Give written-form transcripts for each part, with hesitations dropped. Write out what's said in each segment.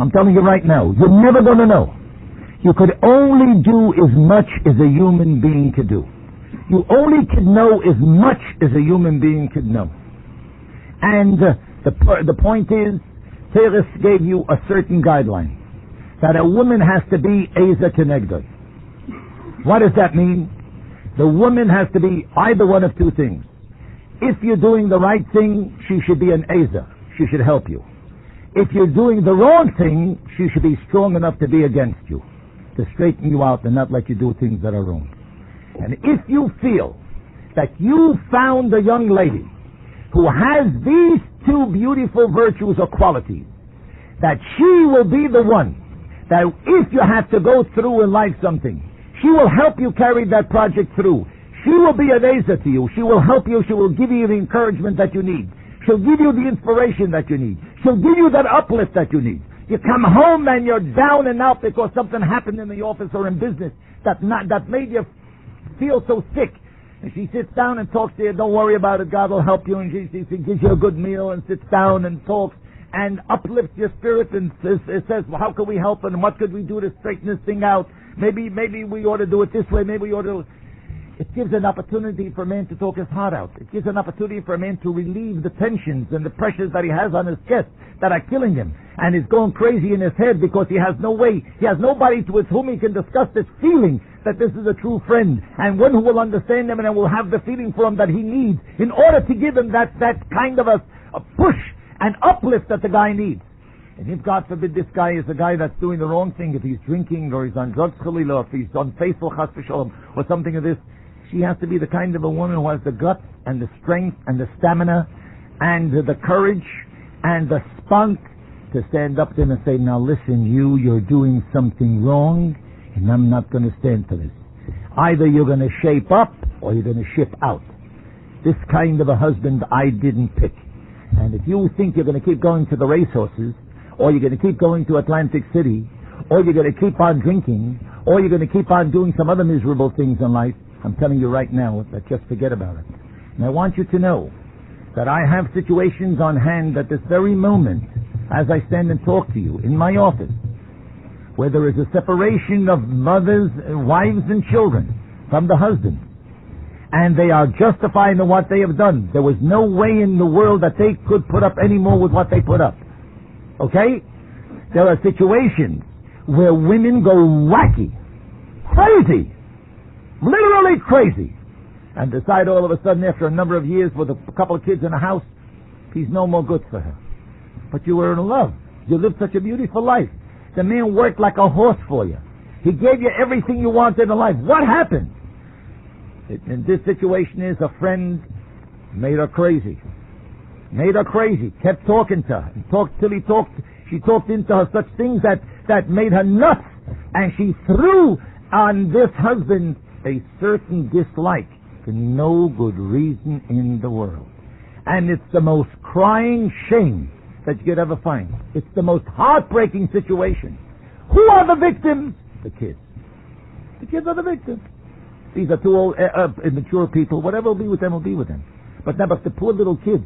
I'm telling you right now, you're never going to know. You could only do as much as a human being could do. You only could know as much as a human being could know. And the point is, Teres gave you a certain guideline, that a woman has to be Eza Kenegdoi. What does that mean? The woman has to be either one of two things. If you're doing the right thing, she should be an Eza. She should help you. If you're doing the wrong thing, she should be strong enough to be against you, to straighten you out and not let you do things that are wrong. And if you feel that you found a young lady who has these two beautiful virtues or qualities, that she will be the one that if you have to go through in life something, she will help you carry that project through. She will be an Eza to you. She will help you. She will give you the encouragement that you need. She'll give you the inspiration that you need. She'll give you that uplift that you need. You come home and you're down and out because something happened in the office or in business that made you feel so sick. And she sits down and talks to you. Don't worry about it. God will help you. And she gives you a good meal and sits down and talks and uplifts your spirit and says, well, how can we help and what could we do to straighten this thing out? Maybe we ought to do it this way. Maybe we ought to. It gives an opportunity for a man to talk his heart out. It gives an opportunity for a man to relieve the tensions and the pressures that he has on his chest that are killing him. And he's going crazy in his head because he has no way, he has nobody with whom he can discuss this feeling that this is a true friend and one who will understand him and will have the feeling for him that he needs in order to give him that kind of a push and uplift that the guy needs. And if, God forbid, this guy is a guy that's doing the wrong thing, if he's drinking or he's on drugs, or if he's unfaithful, chas v'sholom, or something of this, she has to be the kind of a woman who has the guts and the strength and the stamina and the courage and the spunk to stand up to him and say, now listen, you're doing something wrong and I'm not going to stand for this. Either you're going to shape up or you're going to ship out. This kind of a husband I didn't pick. And if you think you're going to keep going to the racehorses, or you're going to keep going to Atlantic City, or you're going to keep on drinking, or you're going to keep on doing some other miserable things in life, I'm telling you right now that just forget about it. And I want you to know that I have situations on hand at this very moment, as I stand and talk to you in my office, where there is a separation of mothers, wives and children from the husband. And they are justifying what they have done. There was no way in the world that they could put up any more with what they put up. Okay? There are situations where women go wacky, crazy, literally crazy, and decide all of a sudden after a number of years with a couple of kids in a house, he's no more good for her. But you were in love. You lived such a beautiful life. The man worked like a horse for you. He gave you everything you wanted in life. What happened? In this situation is a friend made her crazy. Made her crazy. Kept talking to her. And talked till she talked into her such things that made her nuts. And she threw on this husband a certain dislike for no good reason in the world. And it's the most crying shame that you could ever find. It's the most heartbreaking situation. Who are the victims? The kids. The kids are the victims. These are two old, immature people. Whatever will be with them will be with them. But never the poor little kids.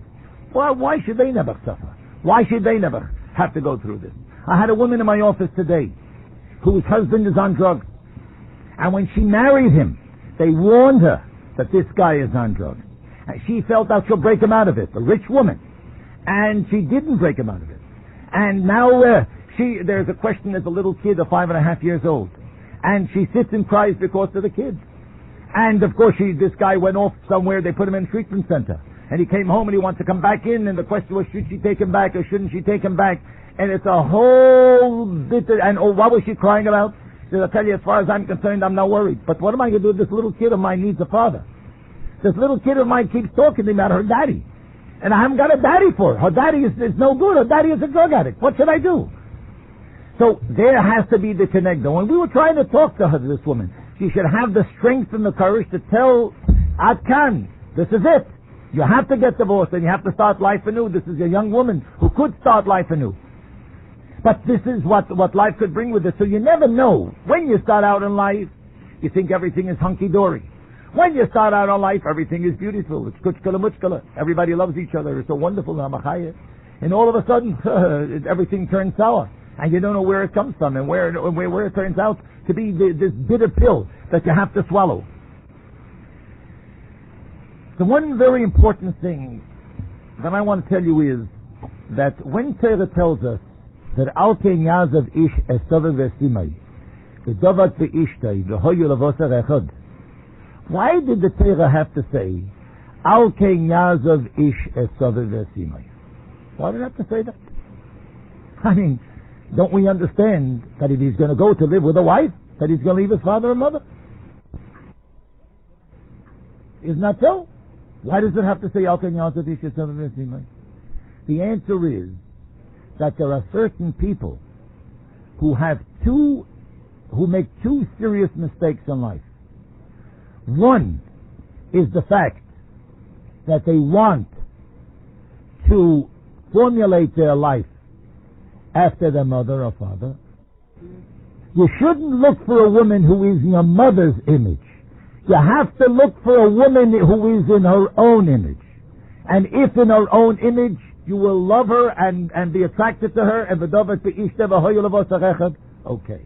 Why should they never suffer? Why should they never have to go through this? I had a woman in my office today whose husband is on drugs. And when she married him, they warned her that this guy is on drugs. And she felt that she'll break him out of it. A rich woman. And she didn't break him out of it. And now there's a question. There's a little kid of 5.5 years old. And she sits and cries because of the kids. And of course this guy went off somewhere. They put him in a treatment center. And he came home and he wants to come back in. And the question was, should she take him back or shouldn't she take him back? And it's a whole bit and what was she crying about? She said, I'll tell you, as far as I'm concerned, I'm not worried. But what am I going to do? This little kid of mine needs a father. This little kid of mine keeps talking to me about her daddy. And I haven't got a daddy for her. Her daddy is no good. Her daddy is a drug addict. What should I do? So there has to be the connector. When we were trying to talk to her, this woman, she should have the strength and the courage to tell Adkan, this is it. You have to get divorced and you have to start life anew. This is a young woman who could start life anew. But this is what life could bring with it. So you never know. When you start out in life, you think everything is hunky-dory. When you start out in life, everything is beautiful. It's kuchkala muchkala. Everybody loves each other. It's so wonderful. And all of a sudden, everything turns sour. And you don't know where it comes from and where it turns out to be this bitter pill that you have to swallow. The one very important thing that I want to tell you is that when Torah tells us that Al Ken Yazav Ish Esav Vesimai V'Davat V'Ishtay V'Hoyu L'Vosar Echad, why did the Torah have to say Al Ken Yazav Ish Esav Vesimai? Why did it have to say that? I mean, don't we understand that if he's going to go to live with a wife, that he's going to leave his father and mother? Isn't that so? Why does it have to say Al Ken Yazav Ish Esav Vesimai? The answer is that there are certain people who make two serious mistakes in life. One is the fact that they want to formulate their life after their mother or father. You shouldn't look for a woman who is in your mother's image. You have to look for a woman who is in her own image. And if in her own image, you will love her and be attracted to her. And okay.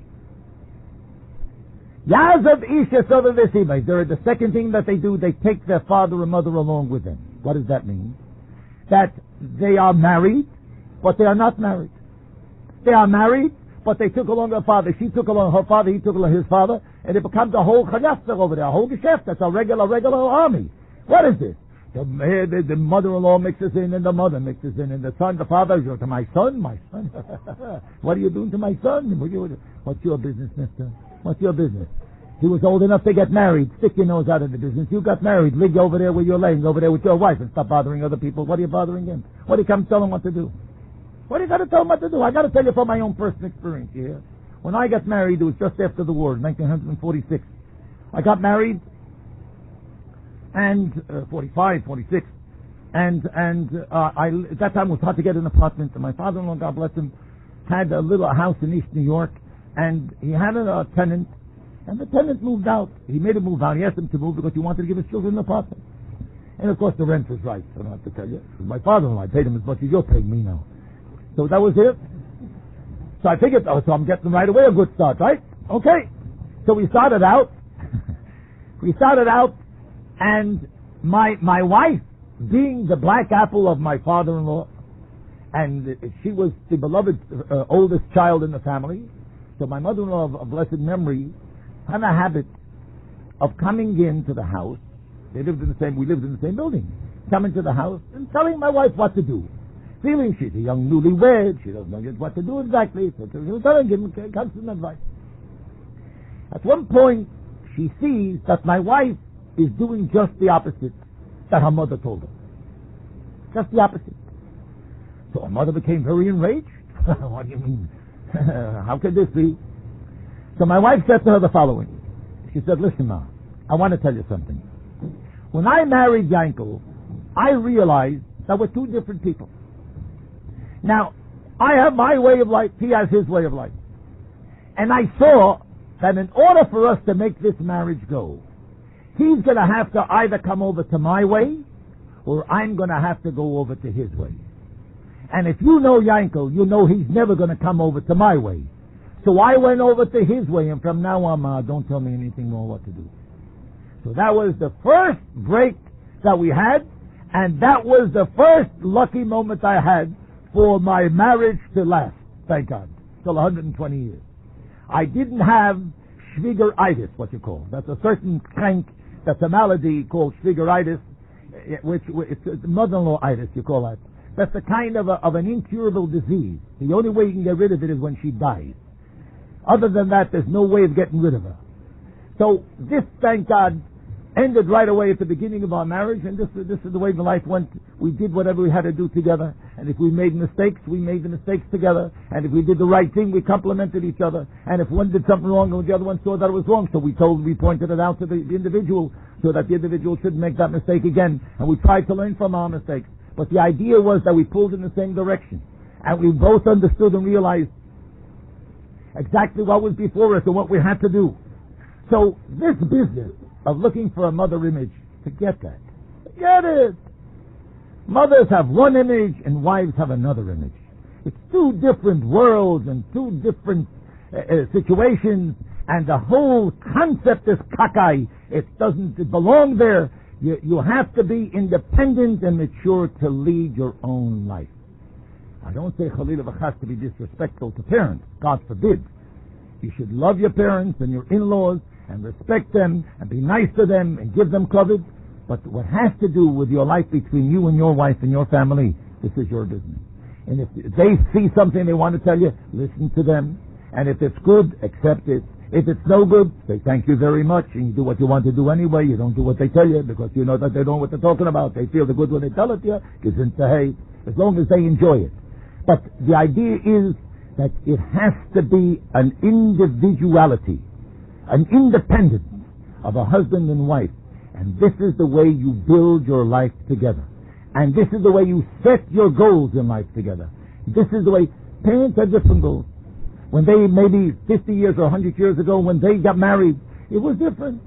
Yazav Isha Soda Vesimai. The second thing that they do, they take their father and mother along with them. What does that mean? That they are married, but they are not married. They are married, but they took along their father. She took along her father, he took along his father, and it becomes a whole chanafter over there, a whole geschäft. That's a regular army. What is this? The mother-in-law mixes in, and the mother mixes in, and the son, the father, goes to my son. What are you doing to my son? What's your business, mister? What's your business? He was old enough to get married. Stick your nose out of the business. You got married. Live over there where you're laying, over there with your wife, and stop bothering other people. What are you bothering him? What do you come tell him what to do? What do you got to tell him what to do? I got to tell you from my own personal experience here. When I got married, it was just after the war, 1946. I got married, and 45, 46, and at that time it was hard to get an apartment. And my father-in-law, God bless him, had a little house in East New York, and he had a tenant, and the tenant moved out. He made him move out. He asked him to move because he wanted to give his children an apartment. And of course the rent was right. I don't have to tell you. My father-in-law, I paid him as much as you're paying me now. So that was it. So I figured, so I'm getting right away a good start, right? Okay. So we started out. And my wife, being the black apple of my father-in-law, and she was the beloved oldest child in the family, so my mother-in-law of blessed memory had a habit of coming into the house. We lived in the same building. Coming to the house and telling my wife what to do. Feeling she's a young newlywed, she doesn't know yet what to do exactly, so she was telling him constant advice. At one point, she sees that my wife is doing just the opposite that her mother told her. Just the opposite. So her mother became very enraged. What do you mean? How could this be? So my wife said to her the following. She said, listen, Ma, I want to tell you something. When I married Yankel, I realized that we're two different people. Now, I have my way of life, he has his way of life. And I saw that in order for us to make this marriage go, he's going to have to either come over to my way, or I'm going to have to go over to his way. And if you know Yankel, you know he's never going to come over to my way. So I went over to his way, and from now on, don't tell me anything more what to do. So that was the first break that we had, and that was the first lucky moment I had for my marriage to last, thank God, till 120 years. I didn't have schwiegeritis, what you call. That's a certain crank, that's a malady called schwiegeritis, which it's mother-in-law-itis, you call that. That's a kind of an incurable disease. The only way you can get rid of it is when she dies. Other than that, there's no way of getting rid of her. So this, thank God, ended right away at the beginning of our marriage, and this is the way the life went. We did whatever we had to do together, and if we made mistakes, we made the mistakes together, and if we did the right thing, we complimented each other, and if one did something wrong and the other one saw that it was wrong, so we pointed it out to the individual, so that the individual shouldn't make that mistake again, and we tried to learn from our mistakes. But the idea was that we pulled in the same direction, and we both understood and realized exactly what was before us and what we had to do. So this business of looking for a mother image, forget that. Forget it. Mothers have one image and wives have another image. It's two different worlds and two different situations, and the whole concept is kakai. It doesn't belong there. You have to be independent and mature to lead your own life. I don't say Chalila v'chas to be disrespectful to parents. God forbid. You should love your parents and your in-laws and respect them and be nice to them and give them kavod. But what has to do with your life between you and your wife and your family, this is your business. And if they see something they want to tell you, listen to them. And if it's good, accept it. If it's no good, say thank you very much, and you do what you want to do anyway. You don't do what they tell you because you know that they don't know what they're talking about. They feel the good when they tell it to you. Gesund to hate, as long as they enjoy it. But the idea is that it has to be an individuality, an independence of a husband and wife. And this is the way you build your life together. And this is the way you set your goals in life together. This is the way parents have different goals. When they, maybe 50 years or 100 years ago, when they got married, it was different.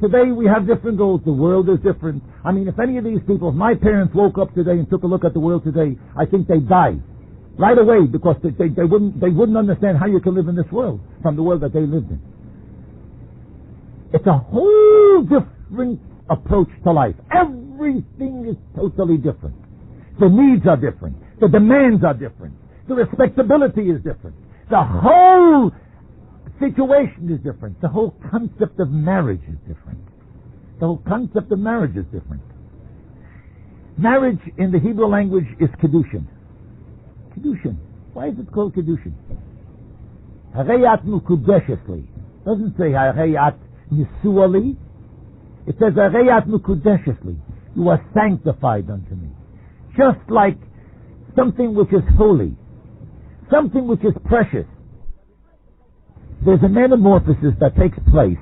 Today we have different goals. The world is different. I mean, if any of these people, if my parents woke up today and took a look at the world today, I think they'd die right away, because they wouldn't understand how you can live in this world from the world that they lived in. It's a whole different approach to life. Everything is totally different. The needs are different. The demands are different. The respectability is different. The whole situation is different. The whole concept of marriage is different. The whole concept of marriage is different. Marriage in the Hebrew language is Kedushin. Kedushin. Why is it called Kedushin? Hareyat mukudeshesli. It doesn't say Hareyat nisuali. It says Hareyat mukudeshesli. You are sanctified unto me. Just like something which is holy. Something which is precious. There's a metamorphosis that takes place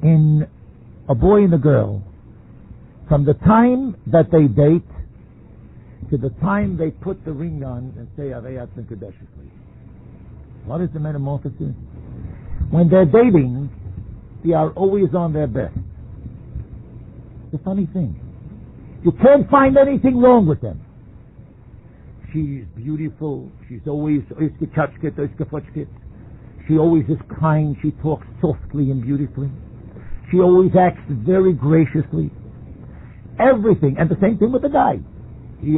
in a boy and a girl from the time that they date to the time they put the ring on and say Arayat Nikudeshikli. What is the metamorphosis? When they're dating, they are always on their best. It's a funny thing. You can't find anything wrong with them. She's beautiful. She's always she always is kind. She talks softly and beautifully. She always acts very graciously. Everything. And the same thing with the guy. He's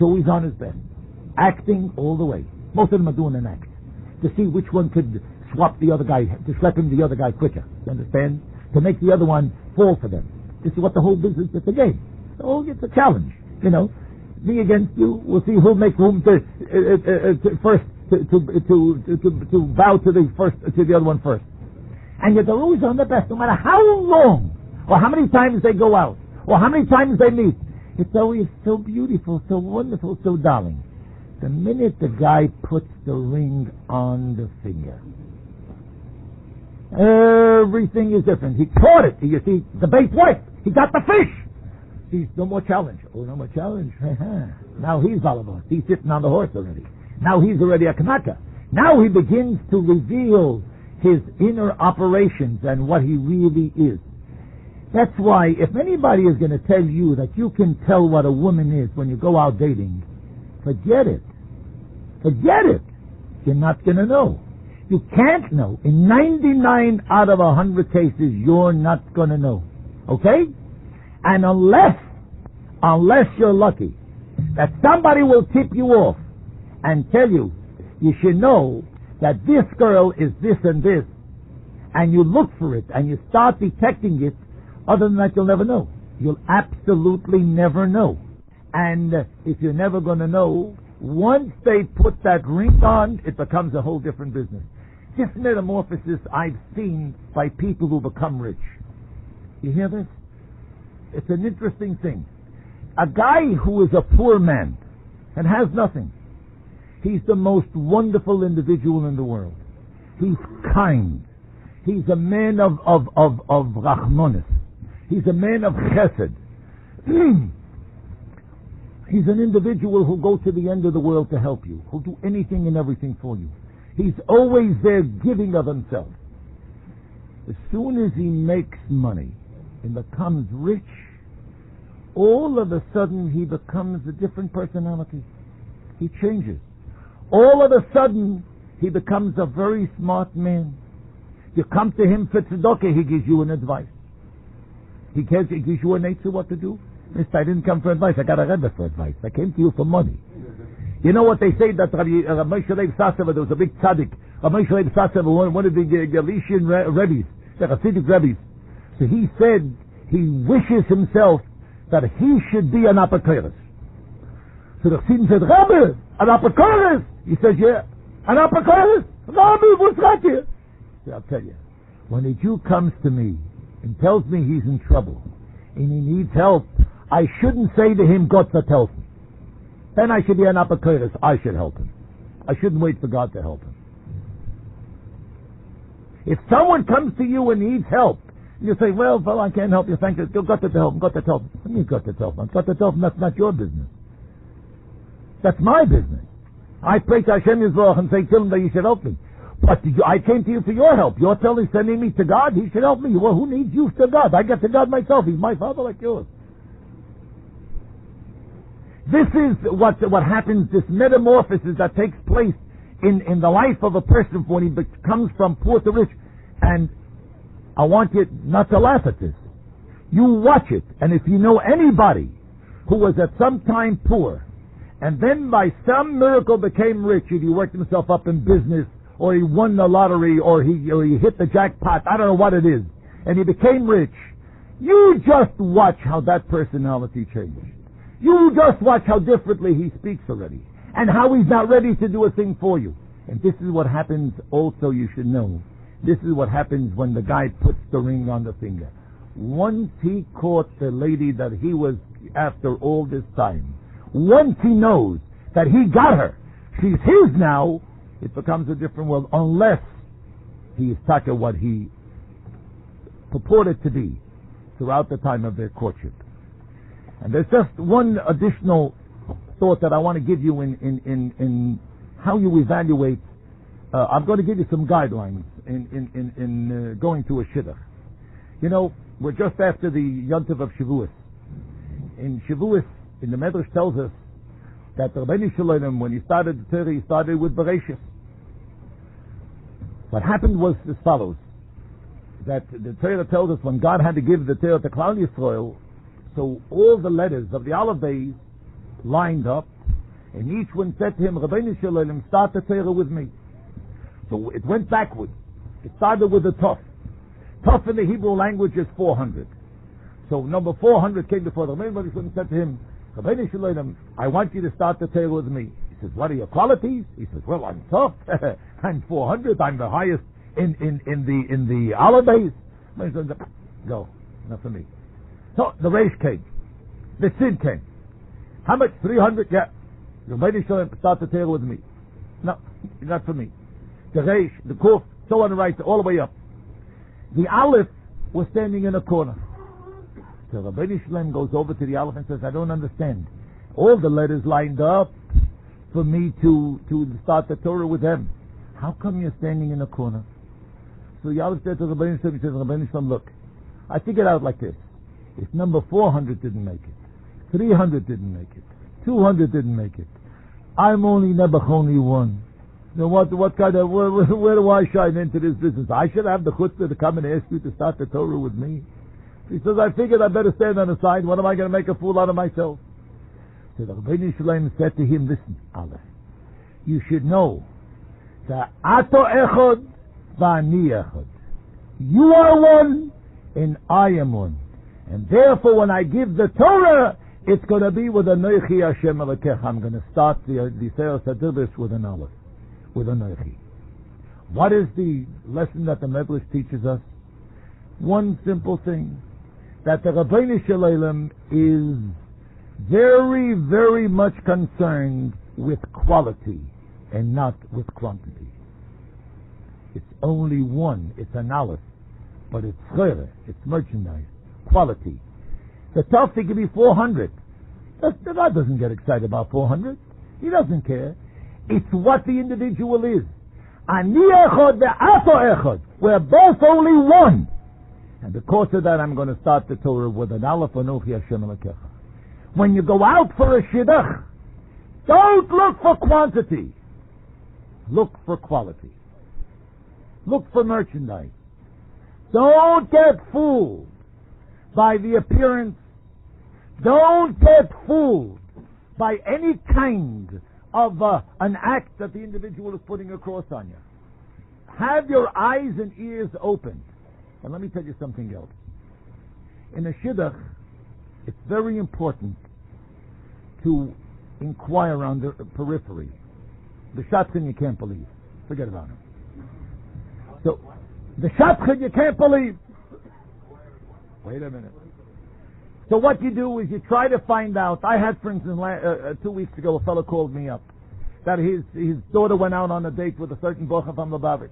always on his best. Acting all the way. Most of them are doing an act. To see which one could swap the other guy, to slap him the other guy quicker. You understand? To make the other one fall for them. This is what the whole business is, a game. So it's a challenge. You know, me against you. We'll see who'll make room to bow to the other one first. And yet they're always on their best, no matter how long or how many times they go out or how many times they meet. It's always so beautiful, so wonderful, so darling. The minute the guy puts the ring on the finger, everything is different. He caught it. You see, the bait worked. He got the fish. He's no more challenge. Oh, no more challenge. Now he's Balabas. He's sitting on the horse already. Now he's already a Kanaka. Now he begins to reveal his inner operations and what he really is. That's why if anybody is going to tell you that you can tell what a woman is when you go out dating, forget it. Forget it. You're not going to know. You can't know. In 99 out of 100 cases, you're not going to know. Okay? And unless you're lucky that somebody will tip you off and tell you, you should know that this girl is this and this, and you look for it and you start detecting it, other than that you'll never know. You'll absolutely never know. And if you're never going to know, once they put that ring on, it becomes a whole different business. This metamorphosis I've seen by people who become rich. You hear this? It's an interesting thing. A guy who is a poor man and has nothing, he's the most wonderful individual in the world. He's kind. He's a man of Rachmanis. He's a man of Chesed. He's an individual who'll go to the end of the world to help you. Who'll do anything and everything for you. He's always there giving of himself. As soon as he makes money and becomes rich, all of a sudden he becomes a different personality. He changes. all of a sudden, he becomes a very smart man. You come to him for tzedakah, he gives you an advice. He gives you an answer what to do. Mister, I didn't come for advice. I got a rebbe for advice. I came to you for money. You know what they say that Rabbi Shalev Sasava, there was a big tzaddik. Rabbi Shalev Sasava, one of the Galician rebbes, the Hasidic rebbes. So he said he wishes himself that he should be an apokeres. So the Chassidim said, Rabbi, an apokeres? He says, yeah, an apokeres? Rabbi, what's that here? So I'll tell you, when a Jew comes to me and tells me he's in trouble and he needs help, I shouldn't say to him, Gott vertellt me. Then I should be an apokeres. I should help him. I shouldn't wait for God to help him. If someone comes to you and needs help, you say, well, I can't help you. Thank you. Got to help him. Got to help him. What do you mean got to help him? Got to help him. That's not your business. That's my business. I pray to Hashem Yisroch and say, tell him that you should help me. But I came to you for your help. You're sending me to God. He should help me. Well, who needs you to God? I get to God myself. He's my father like yours. This is what happens, this metamorphosis that takes place in the life of a person when he becomes from poor to rich. And I want you not to laugh at this. You watch it, and if you know anybody who was at some time poor, and then by some miracle became rich, if he worked himself up in business, or he won the lottery, or he hit the jackpot, I don't know what it is, and he became rich, you just watch how that personality changed. You just watch how differently he speaks already, and how he's not ready to do a thing for you. And this is what happens also, you should know. This is what happens when the guy puts the ring on the finger. Once he caught the lady that he was after all this time, once he knows that he got her, she's his now, it becomes a different world, unless he is taka what he purported to be throughout the time of their courtship. And there's just one additional thought that I want to give you in how you evaluate. I'm going to give you some guidelines in going to a Shidduch. You know, we're just after the Yontiv of Shavuos. In Shavuos, in the Medrash tells us that the Rabbeinu Shalom, when he started the Torah, he started with Bereshis. What happened was as follows: that the Torah tells us when God had to give the Torah to Klal Yisrael, so all the letters of the Aleph Beis lined up, and each one said to him, Rabbeinu Shalom, start the Torah with me. So it went backwards. It started with the Tov. Tov in the Hebrew language is 400. So number 400 came before the Rabbeinu Shalom and said to him, Rabbeinu Shalom, I want you to start the Torah with me. He says, what are your qualities? He says, well, I'm tough. I'm 400. I'm the highest in the Aleph Beis. Go. Not for me. So the Reish came. The Sid came. How much? 300? Yeah. Rabbeinu Shalom, start the Torah with me. No, not for me. The Reish, the Kuf, so on the right, all the way up. The Aleph was standing in a corner. So Rabbeinu Shalom goes over to the Aleph and says, I don't understand. All the letters lined up for me to start the Torah with them. How come you're standing in a corner? So the Aleph said to Rabbeinu Shalom, he says, Rabbeinu Shalom, look, I figured out like this. If number 400 didn't make it, 300 didn't make it, 200 didn't make it, I'm only only one. Now what kind of, where do I shine into this business? I should have the chutzpah to come and ask you to start the Torah with me. He says, I figured I better stand on the side. What am I going to make a fool out of myself? So the Rabbeinu Shalom said to him, listen, Aleph, you should know that Ato Echad V'ani Echad. You are one and I am one. And therefore when I give the Torah, it's going to be with Anochi Hashem Elokecha. I'm going to start the Seir Sadiris with an Aleph, with Anochi. What is the lesson that the Medrash teaches us? One simple thing, that the Rabbeinu Shalom is very, very much concerned with quality and not with quantity. It's only one, it's an Aleph, but it's chere, it's merchandise, quality. The Tafti can be 400. The God doesn't get excited about 400. He doesn't care. It's what the individual is. Ani echad ve'ato echad. We're both only one. And because of that, I'm going to start the Torah with an Aleph Anochi Hashem Elokecha. When you go out for a Shidduch, don't look for quantity. Look for quality. Look for merchandise. Don't get fooled by the appearance. Don't get fooled by any kind of an act that the individual is putting across on you. Have your eyes and ears open. And let me tell you something else. In a Shidduch, it's very important to inquire on the periphery. The shotgun you can't believe. Forget about him. So, the shotgun you can't believe. Wait a minute. So what you do is you try to find out. I had, for instance, 2 weeks ago, a fellow called me up that his daughter went out on a date with a certain bocha from Lubavitch,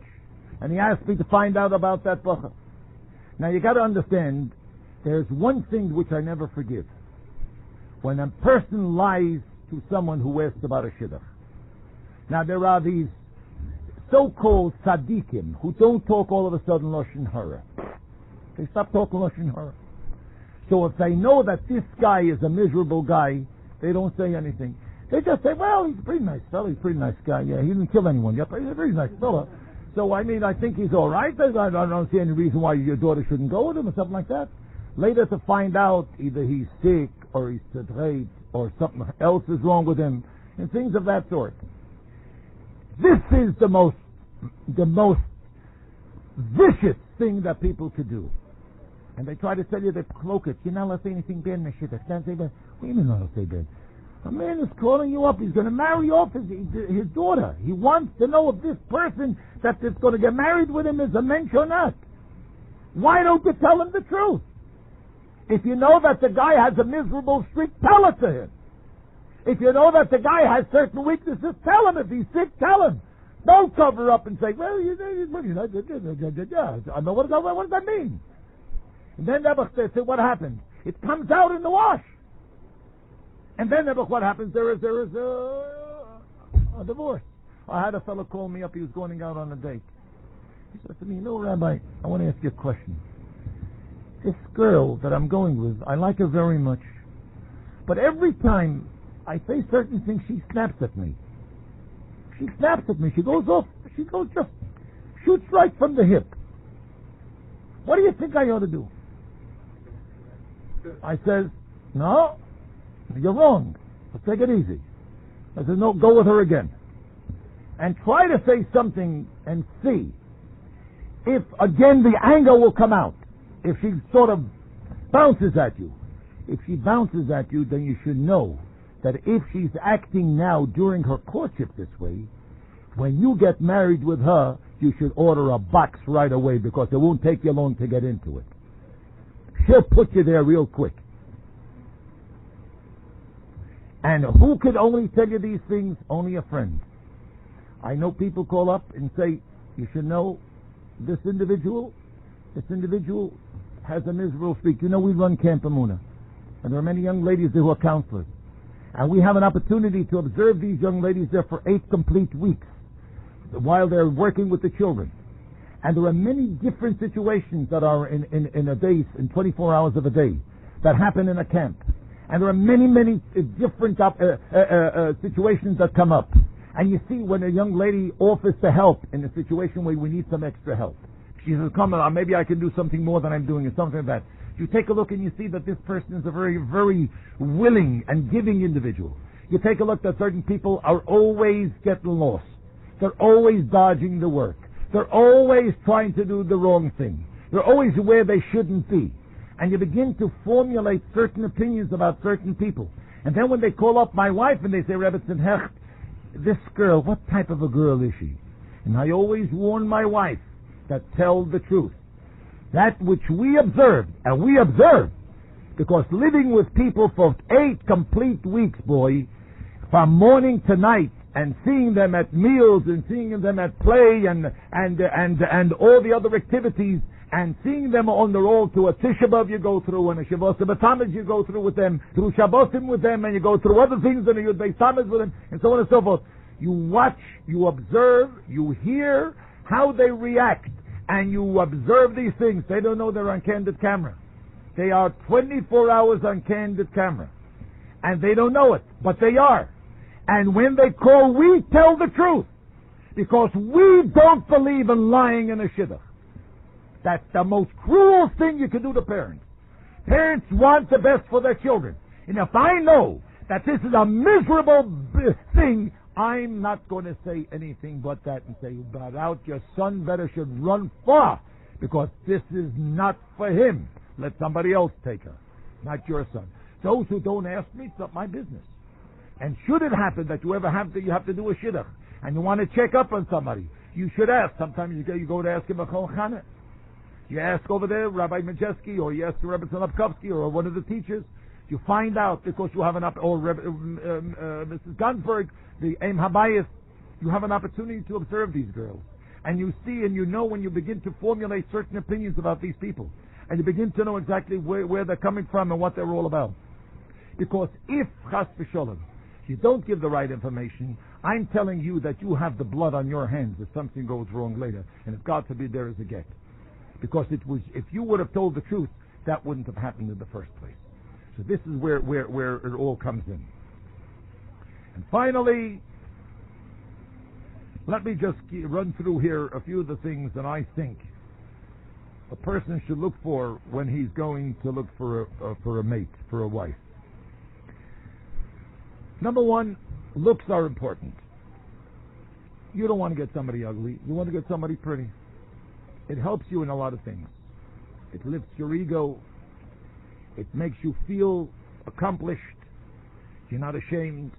and he asked me to find out about that bocha. Now you got to understand, there's one thing which I never forgive: when a person lies to someone who asks about a shidduch. Now there are these so-called tzaddikim who don't talk all of a sudden lashon hara. They stop talking lashon hara. So if they know that this guy is a miserable guy, they don't say anything. They just say, well, he's a pretty nice fellow, he's a pretty nice guy. Yeah, he didn't kill anyone yet, but he's a very nice fellow. So, I mean, I think he's all right. I don't see any reason why your daughter shouldn't go with him or something like that. Later to find out either he's sick or he's sedate or something else is wrong with him and things of that sort. This is the most vicious thing that people could do. And they try to tell you they cloak it. You're not allowed to say anything bad in the shidduch. Can't say bad. What do you mean not allowed to say bad? A man is calling you up. He's going to marry off his daughter. He wants to know if this person that is going to get married with him is a mensch or not. Why don't you tell him the truth? If you know that the guy has a miserable streak, tell it to him. If you know that the guy has certain weaknesses, tell him. If he's sick, tell him. Don't cover up and say, well, I know what does that mean? And then what happens? It comes out in the wash. And then what happens? There is a divorce. I had a fellow call me up. He was going out on a date. He said to me, Rabbi, I want to ask you a question. This girl that I'm going with, I like her very much. But every time I say certain things, she snaps at me. She snaps at me. She goes off. She goes just shoots right from the hip. What do you think I ought to do? I says, no, you're wrong. Let's take it easy. I said, no, go with her again. And try to say something and see if again the anger will come out. If she sort of bounces at you. If she bounces at you, then you should know that if she's acting now during her courtship this way, when you get married with her, you should order a box right away because it won't take you long to get into it. She'll put you there real quick. And who could only tell you these things? Only a friend. I know people call up and say, you should know this individual has a miserable streak. You know, we run Camp Amuna, and there are many young ladies there who are counselors. And we have an opportunity to observe these young ladies there for 8 complete weeks while they're working with the children. And there are many different situations that are in a day, in 24 hours of a day, that happen in a camp. And there are many different situations that come up. And you see when a young lady offers to help in a situation where we need some extra help. She says, come on, maybe I can do something more than I'm doing, or something like that. You take a look and you see that this person is a very, very willing and giving individual. You take a look that certain people are always getting lost. They're always dodging the work. They're always trying to do the wrong thing. They're always where they shouldn't be. And you begin to formulate certain opinions about certain people. And then when they call up my wife and they say, Rabbi JJ Hecht, this girl, what type of a girl is she? And I always warn my wife that tell the truth. That which we observed, and we observed, because living with people for 8 complete weeks, boy, from morning to night, and seeing them at meals, and seeing them at play, and all the other activities, and seeing them on the road to a Tisha B'Av you go through, and a Shavuos B'Tamid you go through with them, through Shabbosim with them, and you go through other things, and you Yud Tamid with them, and so on and so forth. You watch, you observe, you hear how they react, and you observe these things. They don't know they're on candid camera. They are 24 hours on candid camera. And they don't know it, but they are. And when they call, we tell the truth. because we don't believe in lying in a shidduch. That's the most cruel thing you can do to parents. Parents want the best for their children. And if I know that this is a miserable thing, I'm not going to say anything but that and say, but out, your son better should run far, because this is not for him. Let somebody else take her, not your son. Those who don't ask me, it's not my business. And should it happen that you have to do a shidduch, and you want to check up on somebody, you should ask. Sometimes you go to ask him a Chol Chana. You ask over there, Rabbi Majeski, or you ask Rabbi Solopkovsky, or one of the teachers. You find out because you have or Mrs. Gunsberg, the Aim Habayis, you have an opportunity to observe these girls. And you see and you know when you begin to formulate certain opinions about these people. And you begin to know exactly where they're coming from and what they're all about. Because if, chas v'sholem, you don't give the right information, I'm telling you that you have the blood on your hands if something goes wrong later. And if God forbid there is a get. Because if you would have told the truth, that wouldn't have happened in the first place. So this is where it all comes in. And finally, let me just run through here a few of the things that I think a person should look for when he's going to look for a mate, for a wife. Number one, looks are important. You don't want to get somebody ugly. You want to get somebody pretty. It helps you in a lot of things. It lifts your ego. It makes you feel accomplished. You're not ashamed.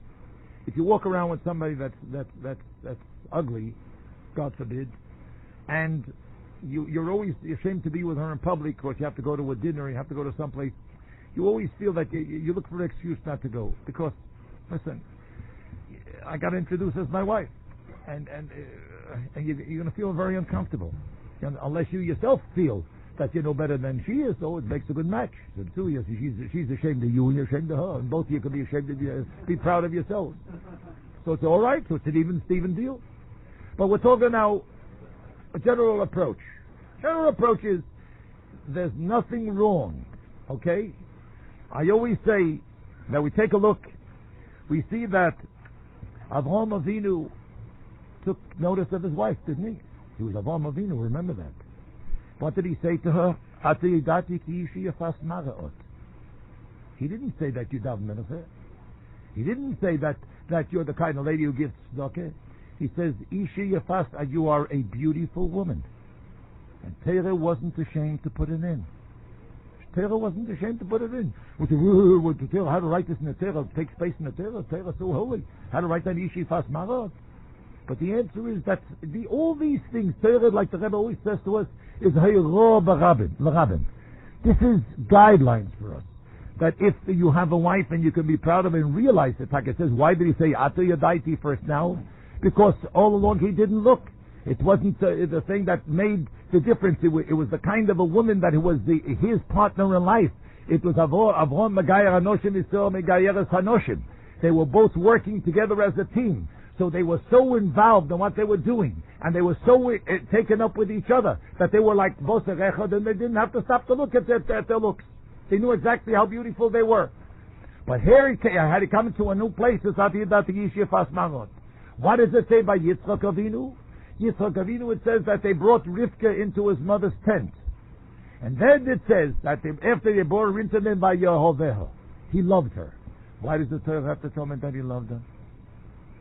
If you walk around with somebody that's ugly, God forbid, and you're always ashamed to be with her in public, because you have to go to a dinner, you have to go to someplace, you always feel that you look for an excuse not to go. Because, listen, I got introduced as my wife, and you're going to feel very uncomfortable, unless you yourself feel that you know better than she is, so it makes a good match. So the two of you, she's ashamed of you and you're ashamed of her, and both of you can be ashamed of you, be proud of yourselves. So it's all right. So it's an even Steven deal. But we're talking now a general approach. General approach is there's nothing wrong. Okay? I always say that we take a look. We see that Avraham Avinu took notice of his wife, didn't he? He was Avraham Avinu. Remember that. What did he say to her? He didn't say that you daven mincha. He didn't say that you're the kind of lady who gives tzedakah. He says, Ishi yafas, you are a beautiful woman. And Terah wasn't ashamed to put it in. Terah wasn't ashamed to put it in. How to write this in the Terah? Take space in the Terah. Terah so holy. How to write that Ishi yafas marot? But the answer is that all these things, Terah, like the Rebbe always says to us, is hayro b'rabim. This is guidelines for us. That if you have a wife and you can be proud of it and realize it, like it says, why did he say Ata Yadaiti first now? Because all along he didn't look. It wasn't the thing that made the difference. It was the kind of a woman that was his partner in life. It was Avron Megayer Hanoshim Yisrael Megayeres Hanoshim. They were both working together as a team. So they were so involved in what they were doing, and they were so taken up with each other, that they were like Boser Echad, and they didn't have to stop to look at their looks. They knew exactly how beautiful they were. But here he had to come into a new place. What does it say by Yitzchak Avinu? Yitzchak Avinu, it says that they brought Rivka into his mother's tent. And then it says that after they brought her into them by Yehoveha, he loved her. Why does the Torah have to tell me that he loved her?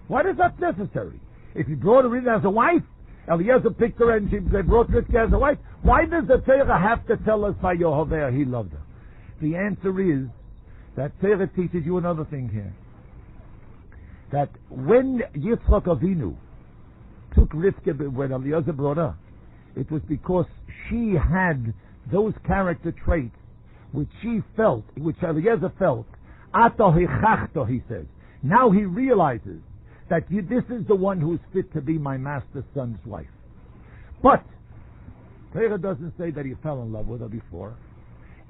Why is that necessary? If he brought her in as a wife, Eliezer picked her and they brought Rivka as a wife, why does the Torah have to tell us by Yehoveha he loved her? The answer is that Torah teaches you another thing here. That when Yitzchak Avinu took Rivka, when Eliezer brought her, it was because she had those character traits which she felt, which Eliezer felt. Ato hichachto, he says. Now he realizes that this is the one who's fit to be my master's son's wife. But Torah doesn't say that he fell in love with her before.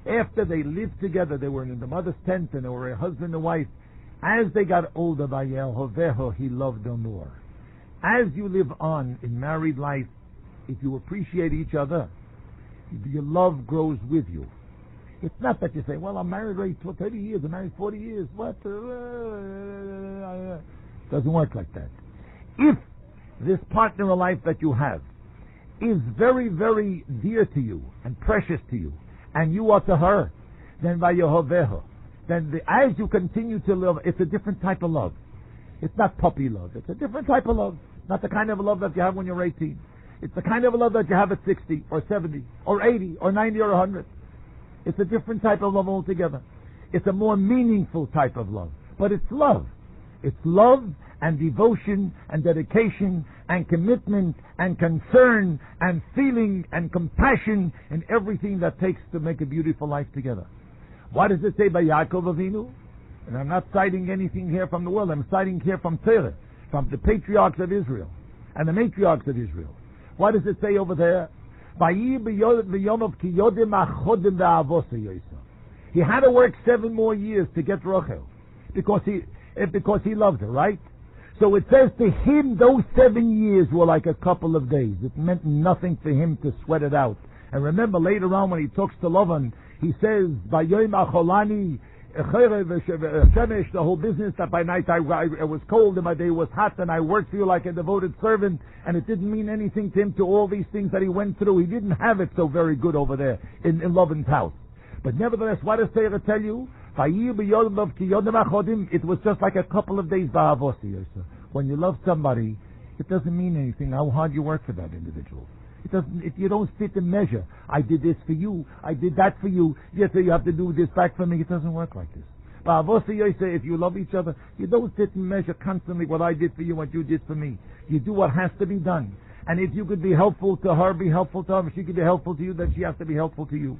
After they lived together, they were in the mother's tent and they were a husband and wife. As they got older, by Yehoveha, he loved her more. As you live on in married life, if you appreciate each other, your love grows with you. It's not that you say, well, I'm married already for 30 years, I'm married 40 years. What? Doesn't work like that. If this partner in life that you have is very, very dear to you and precious to you, and you are to her, then vayehoveho, then as you continue to live, it's a different type of love. It's not puppy love. It's a different type of love. Not the kind of love that you have when you're 18. It's the kind of love that you have at 60 or 70 or 80 or 90 or 100. It's a different type of love altogether. It's a more meaningful type of love. But it's love. It's love and devotion and dedication and commitment and concern and feeling and compassion and everything that takes to make a beautiful life together. What does it say by Yaakov Avinu? And I'm not citing anything here from the world. I'm citing here from Torah, from the patriarchs of Israel and the matriarchs of Israel. What does it say over there? He had to work 7 more years to get Rachel because he loved her, right? So it says to him those 7 years were like a couple of days. It meant nothing for him to sweat it out. And remember later on when he talks to Lavan, he says, "Vayoyim acholani the whole business that by night I was cold and by day was hot, and I worked for you like a devoted servant," and it didn't mean anything to him to all these things that he went through. He didn't have it so very good over there in Lavan's house. But nevertheless, what does Torah tell you? It was just like a couple of days. When you love somebody, it doesn't mean anything how hard you work for that individual. It doesn't. You don't sit and measure. I did this for you. I did that for you. Yes, so you have to do this back for me. It doesn't work like this. If you love each other, you don't sit and measure constantly what I did for you, what you did for me. You do what has to be done. And if you could be helpful to her, be helpful to her. If she could be helpful to you, then she has to be helpful to you.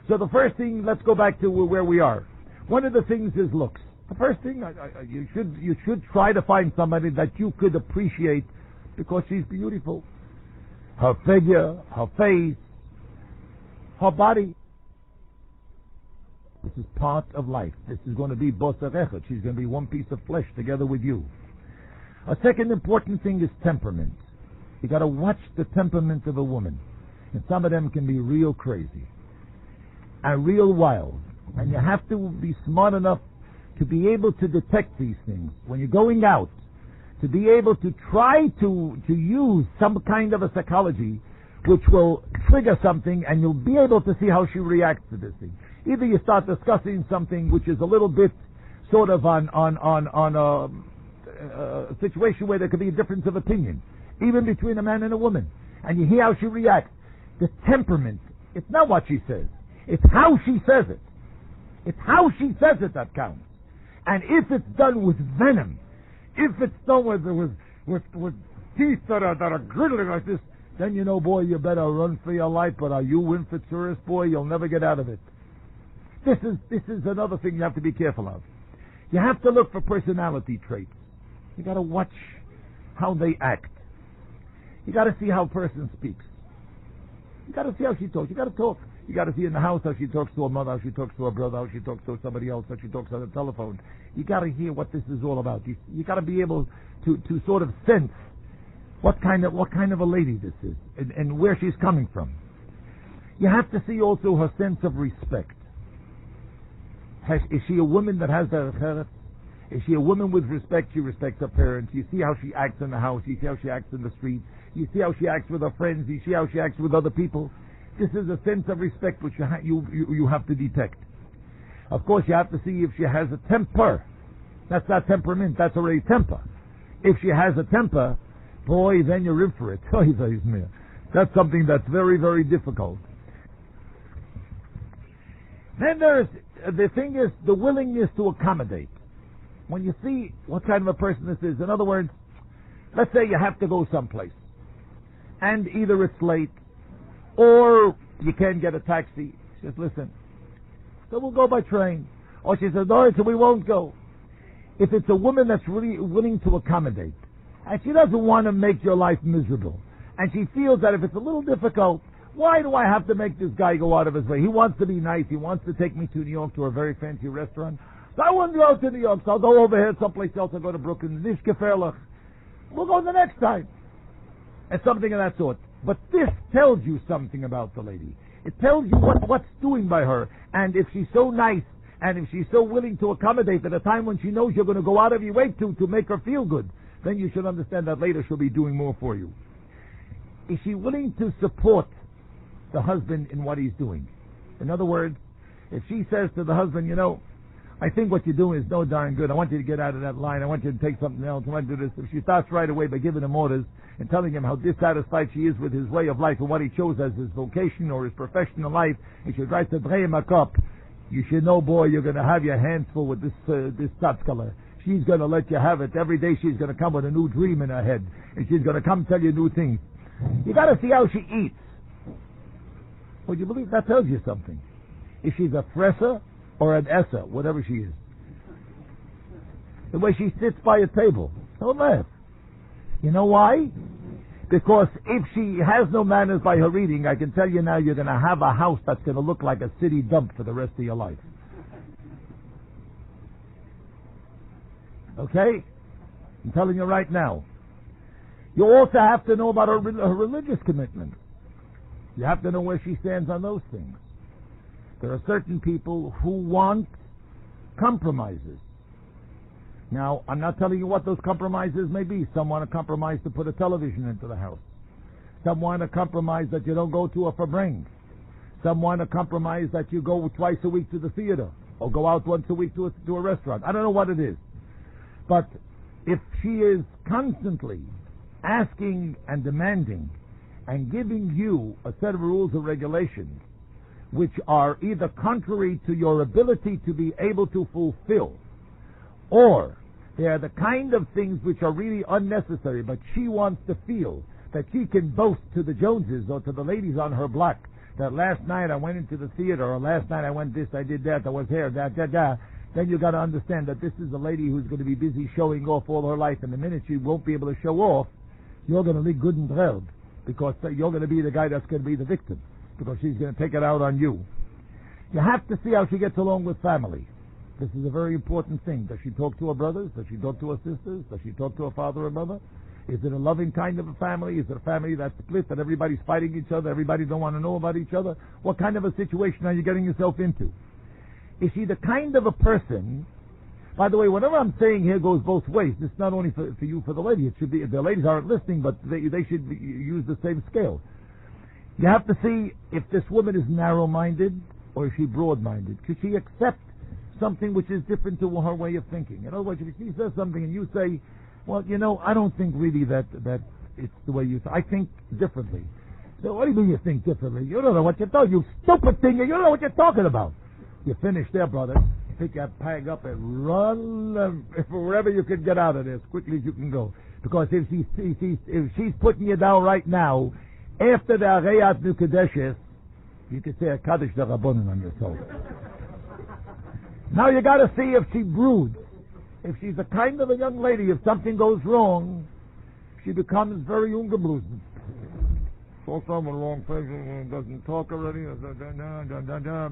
So the first thing, let's go back to where we are. One of the things is looks. The first thing, you should try to find somebody that you could appreciate because she's beautiful. Her figure, her face, her body. This is part of life. This is going to be Bosar Echad. She's going to be one piece of flesh together with you. A second important thing is temperament. You got to watch the temperament of a woman. And some of them can be real crazy and real wild. And you have to be smart enough to be able to detect these things. When you're going out, to be able to try to use some kind of a psychology which will trigger something, and you'll be able to see how she reacts to this thing. Either you start discussing something which is a little bit sort of on a situation where there could be a difference of opinion, even between a man and a woman, and you hear how she reacts. The temperament, it's not what she says, it's how she says it. It's how she says it that counts. And if it's done with venom, if it's done with teeth that are gritty like this, then you know, boy, you better run for your life. But are you in for tourist, boy? You'll never get out of it. This is another thing you have to be careful of. You have to look for personality traits. You got to watch how they act. You got to see how a person speaks. You got to see how she talks. You got to talk. You got to see in the house how she talks to her mother, how she talks to her brother, how she talks to somebody else, how she talks on the telephone. You got to hear what this is all about. You got to be able to sort of sense what kind of a lady this is and where she's coming from. You have to see also her sense of respect. Is she a woman that has a cheret? Is she a woman with respect? She respects her parents. You see how she acts in the house. You see how she acts in the street. You see how she acts with her friends. You see how she acts with other people. This is a sense of respect which you have to detect. Of course, you have to see if she has a temper. That's not temperament. That's already temper. If she has a temper, boy, then you're in for it. That's something that's very, very difficult. Then the thing is the willingness to accommodate. When you see what kind of a person this is, in other words, let's say you have to go someplace, and either it's late, or you can't get a taxi. She says, listen, so we'll go by train. Or she says, no, so we won't go. If it's a woman that's really willing to accommodate, and she doesn't want to make your life miserable, and she feels that if it's a little difficult, why do I have to make this guy go out of his way? He wants to be nice. He wants to take me to New York to a very fancy restaurant. So I won't go to New York, so I'll go over here someplace else. I'll go to Brooklyn. Nish gefährlich. We'll go the next time. And something of that sort. But this tells you something about the lady. It tells you what's doing by her. And if she's so nice, and if she's so willing to accommodate at a time when she knows you're going to go out of your way to make her feel good, then you should understand that later she'll be doing more for you. Is she willing to support the husband in what he's doing? In other words, if she says to the husband, I think what you're doing is no darn good. I want you to get out of that line. I want you to take something else. I want you to do this. If she starts right away by giving him orders and telling him how dissatisfied she is with his way of life and what he chose as his vocation or his professional life, and she tries to dreh him a cup, you should know, boy, you're going to have your hands full with this tzadkala. She's going to let you have it. Every day she's going to come with a new dream in her head, and she's going to come tell you new things. You got to see how she eats. Would you believe that tells you something? If she's a fresser or an essa, whatever she is. The way she sits by a table. Don't laugh. You know why? Because if she has no manners by her eating, I can tell you now, you're going to have a house that's going to look like a city dump for the rest of your life. Okay? I'm telling you right now. You also have to know about her religious commitment. You have to know where she stands on those things. There are certain people who want compromises. Now, I'm not telling you what those compromises may be. Some want to compromise to put a television into the house. Some want to compromise that you don't go to a fabring. Some want to compromise that you go twice a week to the theater or go out once a week to a restaurant. I don't know what it is. But if she is constantly asking and demanding and giving you a set of rules and regulations which are either contrary to your ability to be able to fulfill, or they are the kind of things which are really unnecessary, but she wants to feel that she can boast to the Joneses or to the ladies on her block that last night I went into the theater, or last night I went this, I did that, I was here, that, then you got to understand that this is a lady who's going to be busy showing off all her life, and the minute she won't be able to show off, you're going to be good and thrilled, because you're going to be the guy that's going to be the victim, because she's going to take it out on you. You have to see how she gets along with family. This is a very important thing. Does she talk to her brothers? Does she talk to her sisters? Does she talk to her father or mother? Is it a loving kind of a family? Is it a family that's split, that everybody's fighting each other, everybody don't want to know about each other? What kind of a situation are you getting yourself into? Is she the kind of a person... By the way, whatever I'm saying here goes both ways. It's not only for you, for the lady. It should be, the ladies aren't listening, but they should use the same scale. You have to see if this woman is narrow-minded or is she broad-minded. Could she accept something which is different to her way of thinking? In other words, if she says something and you say, well, I don't think really that it's the way you think. I think differently. So what do you mean you think differently? You don't know what you're talking. You stupid thing. You don't know what you're talking about. You're finished there, brother. Pick that bag up and run wherever you can get out of there as quickly as you can go. Because if she's putting you down right now, after the Areyat Nukadeshes, you could say a Kaddish de Rabbanon on yourself. Now you got to see if she broods. If she's the kind of a young lady, if something goes wrong, she becomes very ungeblusen. Saw someone wrong face, doesn't talk already.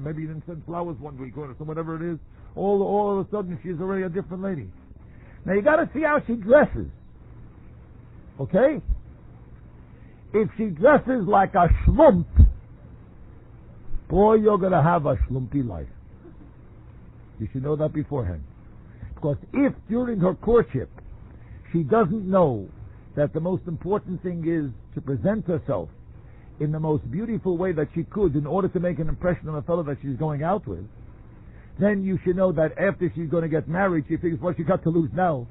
Maybe he didn't send flowers one week or whatever it is. All of a sudden, she's already a different lady. Now you got to see how she dresses. Okay? If she dresses like a schlump, boy, you're going to have a schlumpy life. You should know that beforehand. Because if during her courtship she doesn't know that the most important thing is to present herself in the most beautiful way that she could in order to make an impression on the fellow that she's going out with, then you should know that after she's going to get married, she figures what she got to lose now.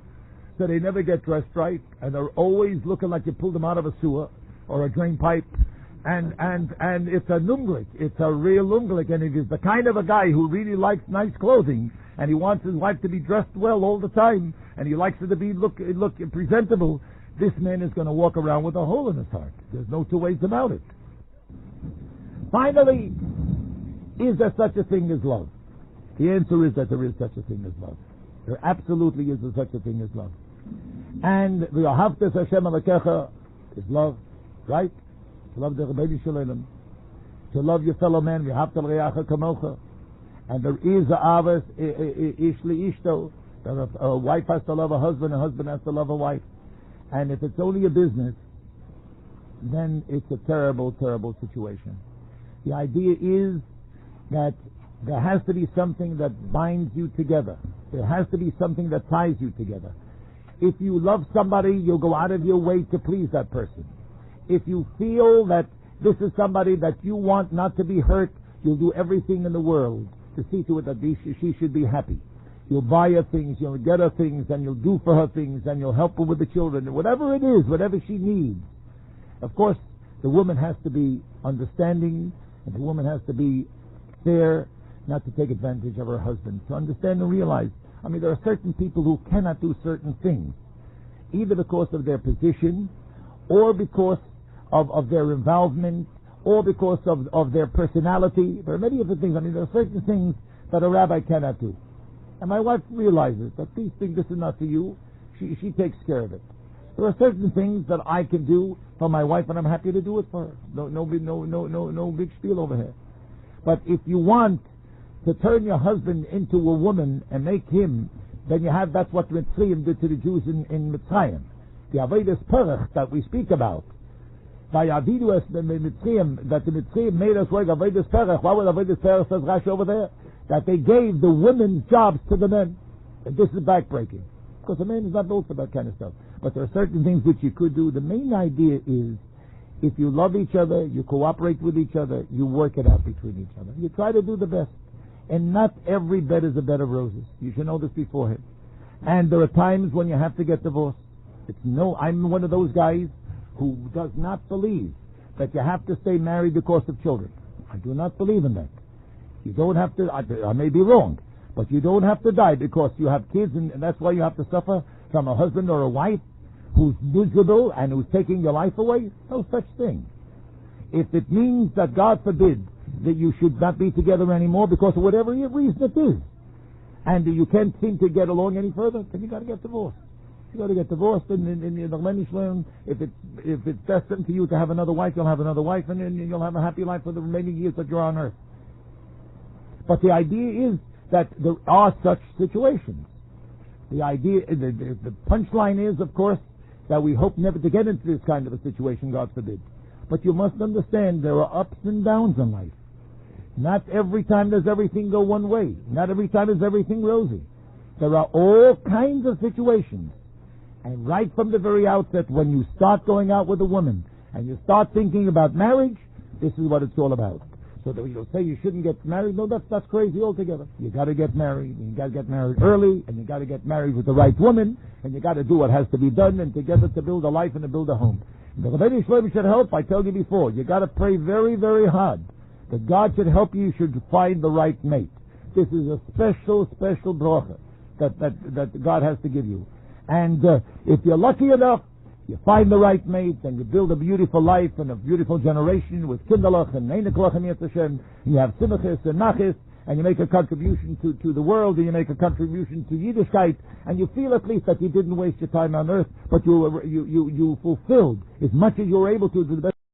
So they never get dressed right, and they're always looking like you pulled them out of a sewer or a drain pipe. And it's a numglik. It's a real numglik. And if he's the kind of a guy who really likes nice clothing, and he wants his wife to be dressed well all the time, and he likes her to be look presentable, this man is going to walk around with a hole in his heart. There's no two ways about it. Finally, is there such a thing as love? The answer is that there is such a thing as love. There absolutely is such a thing as love. And v'ahavta Hashem Elokecha is love, right? To love the Rebbeinu Shalom, to love your fellow man, v'ahavta l'reacha kamocha. And there is a avos ish li'ishto, that a wife has to love a husband has to love a wife. And if it's only a business, then it's a terrible, terrible situation. The idea is that there has to be something that binds you together. There has to be something that ties you together. If you love somebody, you'll go out of your way to please that person. If you feel that this is somebody that you want not to be hurt, you'll do everything in the world to see to it that she should be happy. You'll buy her things, you'll get her things, and you'll do for her things, and you'll help her with the children, whatever it is, whatever she needs. Of course, the woman has to be understanding, and the woman has to be fair, not to take advantage of her husband. To understand and realize, there are certain people who cannot do certain things, either because of their position, or because of their involvement, or because of their personality. There are many other things. There are certain things that a rabbi cannot do. And my wife realizes that these things, this is not for you. She takes care of it. There are certain things that I can do for my wife, and I'm happy to do it for her. No big spiel over here. But if you want to turn your husband into a woman and make him, then that's what Mitzrayim did to the Jews in Mitzrayim. The Avodas Perach that we speak about. By Avidu the Mitzrayim, that the Mitzrayim made us work Avodas Perach. Why was Avodas Perach, says Rashi over there? That they gave the women's jobs to the men. And this is backbreaking. Because the man is not built for that kind of stuff. But there are certain things which you could do. The main idea is, if you love each other, you cooperate with each other, you work it out between each other. You try to do the best. And not every bed is a bed of roses. You should know this beforehand. And there are times when you have to get divorced. I'm one of those guys who does not believe that you have to stay married because of children. I do not believe in that. You don't have to, I may be wrong, but you don't have to die because you have kids, and that's why you have to suffer from a husband or a wife who's miserable and who's taking your life away. No such thing. If it means that, God forbid, that you should not be together anymore because of whatever reason it is, and you can't seem to get along any further, then you got to get divorced. You got to get divorced, and in the Menish, if it's destined for you to have another wife, you'll have another wife, and then you'll have a happy life for the remaining years that you're on earth. But the idea is that there are such situations. The idea, the punchline is, of course, that we hope never to get into this kind of a situation, God forbid. But you must understand there are ups and downs in life. Not every time does everything go one way. Not every time is everything rosy. There are all kinds of situations. And right from the very outset, when you start going out with a woman and you start thinking about marriage, this is what it's all about. So that you'll say you shouldn't get married. No, that's crazy altogether. You got to get married. You got to get married early, and you got to get married with the right woman, and you got to do what has to be done, and together to build a life and to build a home. The Rabbi should help. I told you before. You got to pray very, very hard that God should help you. You should find the right mate. This is a special bracha that God has to give you. And if you're lucky enough, you find the right mate, and you build a beautiful life and a beautiful generation with kinderlach and neineklach and Hashem. You have simachis and nachis, and you make a contribution to the world, and you make a contribution to Yiddishkeit, and you feel at least that you didn't waste your time on earth, but you fulfilled as much as you were able to the best.